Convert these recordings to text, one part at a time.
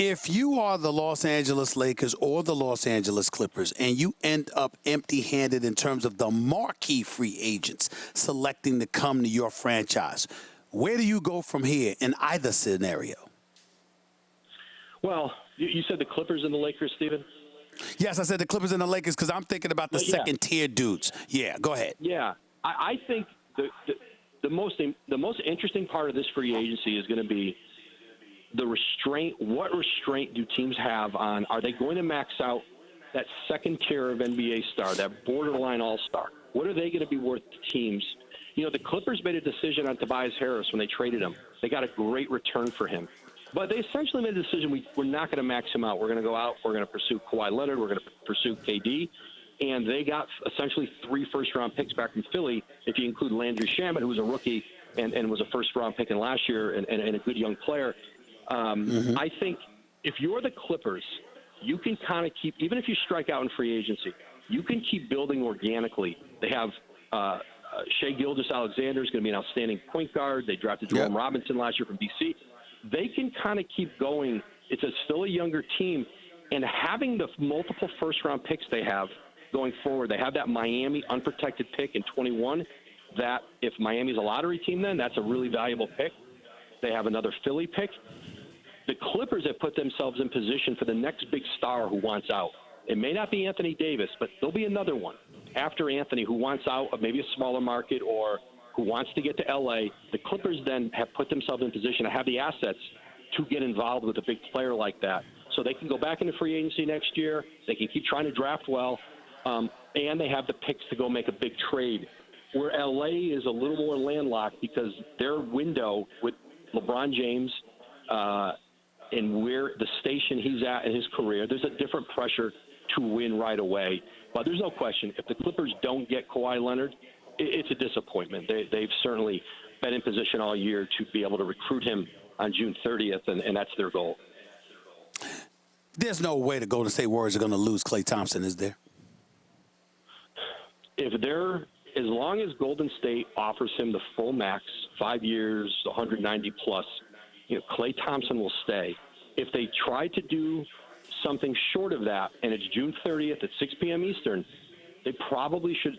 If you are the Los Angeles Lakers or the Los Angeles Clippers and you end up empty-handed in terms of the marquee free agents selecting to come to your franchise, where do you go from here in either scenario? Well, you said the Clippers and the Lakers, Stephen? Yes, I said the Clippers and the Lakers because I'm thinking about the second-tier dudes. Yeah, go ahead. Yeah, I think the most interesting part of this free agency is going to be the restraint. What restraint do teams have on? Are they going to max out that second tier of NBA star, that borderline all-star? What are they going to be worth to teams? You know, the Clippers made a decision on Tobias Harris when they traded him. They got a great return for him. But they essentially made a decision, we're not going to max him out. We're going to go out. We're going to pursue Kawhi Leonard. We're going to pursue KD. And they got essentially 3 first-round picks back from Philly, if you include Landry Shamet, who was a rookie and was a first-round pick in last year and a good young player. I think if you're the Clippers, you can kind of keep, even if you strike out in free agency, you can keep building organically. They have Shai Gilgeous-Alexander is going to be an outstanding point guard. They drafted Jerome Robinson last year from D.C. They can kind of keep going. It's still a younger team. And having the multiple first-round picks they have going forward, they have that Miami unprotected pick in 21, that if Miami's a lottery team then, that's a really valuable pick. They have another Philly pick. The Clippers have put themselves in position for the next big star who wants out. It may not be Anthony Davis, but there'll be another one after Anthony who wants out of maybe a smaller market or who wants to get to L.A. The Clippers then have put themselves in position to have the assets to get involved with a big player like that. So they can go back into free agency next year. They can keep trying to draft well. And they have the picks to go make a big trade. Where L.A. is a little more landlocked because their window with LeBron James and where the station he's at in his career, there's a different pressure to win right away. But there's no question, if the Clippers don't get Kawhi Leonard, it's a disappointment. They've certainly been in position all year to be able to recruit him on June 30th, and that's their goal. There's no way the Golden State Warriors are going to lose Klay Thompson, is there? As long as Golden State offers him the full max, 5 years, 190 plus, Klay Thompson will stay. If they try to do something short of that, and it's June 30th at 6 p.m. Eastern, they probably should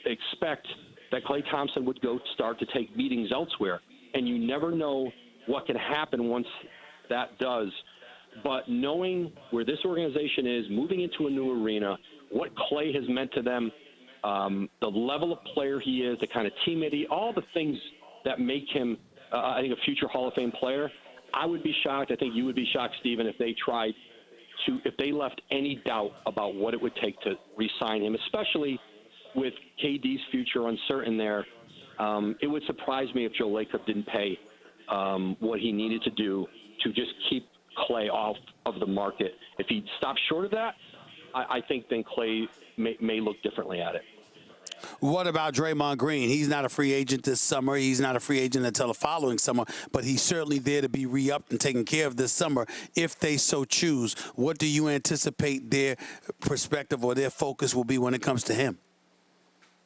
expect that Klay Thompson would start to take meetings elsewhere. And you never know what can happen once that does. But knowing where this organization is, moving into a new arena, what Klay has meant to them, the level of player he is, the kind of teammate all the things that make him, I think, a future Hall of Fame player. I would be shocked. I think you would be shocked, Stephen, if they left any doubt about what it would take to re-sign him, especially with KD's future uncertain there. It would surprise me if Joe Lacob didn't pay what he needed to do to just keep Klay off of the market. If he stops short of that, I think then Klay may look differently at it. What about Draymond Green? He's not a free agent this summer. He's not a free agent until the following summer, but he's certainly there to be re-upped and taken care of this summer if they so choose. What do you anticipate their perspective or their focus will be when it comes to him?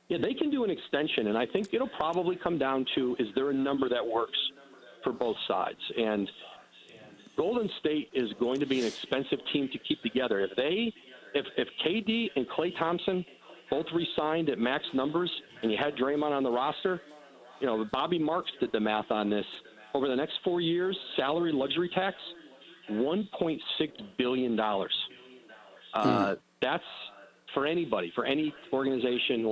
Yeah, they can do an extension, and I think it'll probably come down to, is there a number that works for both sides? And Golden State is going to be an expensive team to keep together. If KD and Klay Thompson both re-signed at max numbers and you had Draymond on the roster, Bobby Marks did the math on this. Over the next 4 years, salary luxury tax, $1.6 billion. That's for anybody, for any organization,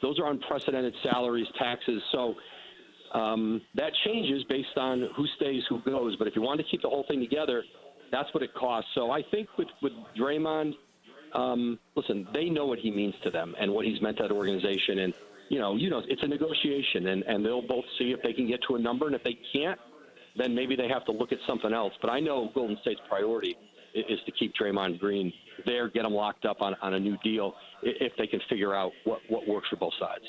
those are unprecedented salaries, taxes. So that changes based on who stays, who goes. But if you want to keep the whole thing together, that's what it costs. So I think with Draymond, listen, they know what he means to them and what he's meant to that organization. And, it's a negotiation, and they'll both see if they can get to a number. And if they can't, then maybe they have to look at something else. But I know Golden State's priority is to keep Draymond Green there, get him locked up on a new deal if they can figure out what works for both sides.